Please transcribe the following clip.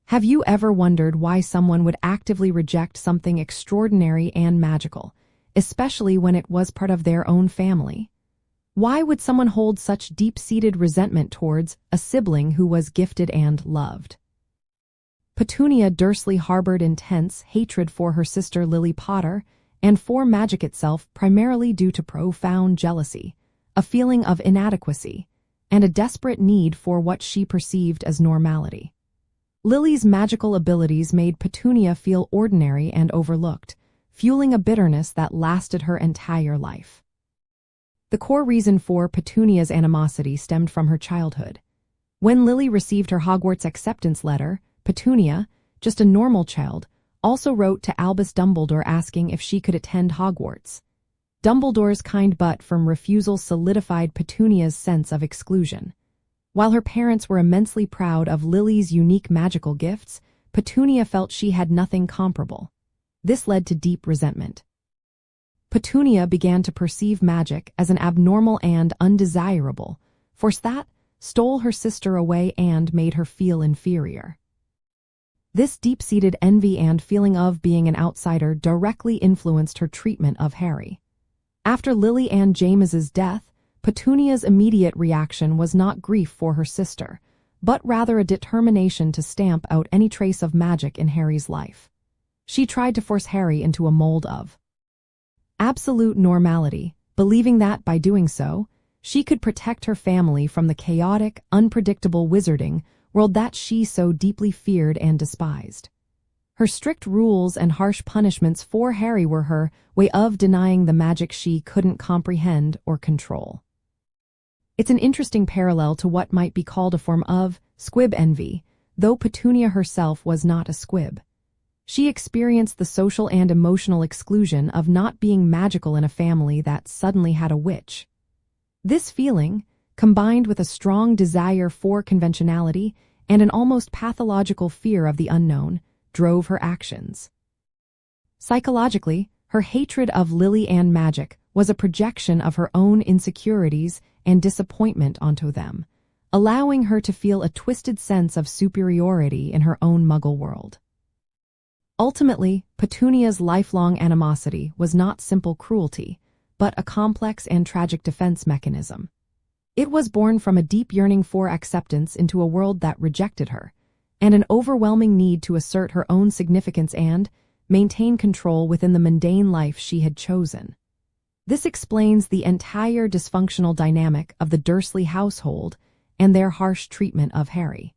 Have you ever wondered why someone would actively reject something extraordinary and magical, especially when it was part of their own family? Why would someone hold such deep-seated resentment towards a sibling who was gifted and loved? Petunia Dursley harbored intense hatred for her sister Lily Potter and for magic itself, primarily due to profound jealousy, a feeling of inadequacy, and a desperate need for what she perceived as normality. Lily's magical abilities made Petunia feel ordinary and overlooked, fueling a bitterness that lasted her entire life. The core reason for Petunia's animosity stemmed from her childhood. When Lily received her Hogwarts acceptance letter, Petunia, just a normal child, also wrote to Albus Dumbledore asking if she could attend Hogwarts. Dumbledore's kind but firm refusal solidified Petunia's sense of exclusion. While her parents were immensely proud of Lily's unique magical gifts, Petunia felt she had nothing comparable. This led to deep resentment. Petunia began to perceive magic as an abnormal and undesirable force that stole her sister away and made her feel inferior. This deep-seated envy and feeling of being an outsider directly influenced her treatment of Harry. After Lily and James's death, Petunia's immediate reaction was not grief for her sister, but rather a determination to stamp out any trace of magic in Harry's life. She tried to force Harry into a mold of absolute normality, believing that by doing so, she could protect her family from the chaotic, unpredictable wizarding world that she so deeply feared and despised. Her strict rules and harsh punishments for Harry were her way of denying the magic she couldn't comprehend or control. It's an interesting parallel to what might be called a form of squib envy, though Petunia herself was not a squib. She experienced the social and emotional exclusion of not being magical in a family that suddenly had a witch. This feeling, combined with a strong desire for conventionality and an almost pathological fear of the unknown, drove her actions. Psychologically, her hatred of Lily and magic was a projection of her own insecurities and disappointment onto them, allowing her to feel a twisted sense of superiority in her own Muggle world. Ultimately, Petunia's lifelong animosity was not simple cruelty, but a complex and tragic defense mechanism. It was born from a deep yearning for acceptance into a world that rejected her, and an overwhelming need to assert her own significance and maintain control within the mundane life she had chosen. This explains the entire dysfunctional dynamic of the Dursley household and their harsh treatment of Harry.